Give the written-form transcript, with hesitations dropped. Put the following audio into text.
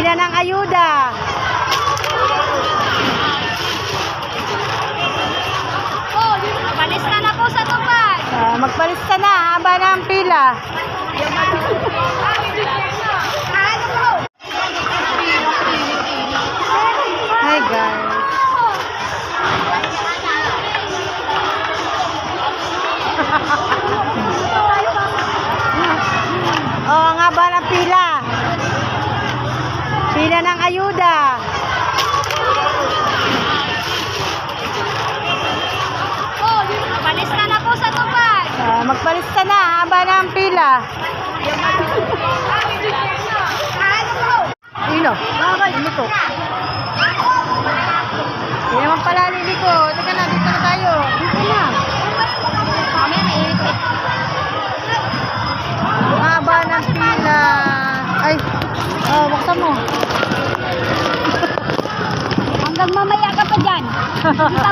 Pila ng ayuda. Palista na po sa tupad. Magpalista na, haba na ang pila. Hi guys. Oh, ang haba ng pila. Pila ng ayuda. Palista na po sa tupad. Magpalista na, haba na ang pila. Ino, bakit? Ano to? Hindi naman pala liliko. Teka na, dito na tayo. Dito na. Haba ng pila. Ay, buksan mo. Hanggang mamaya ka pa dyan. Hindi ka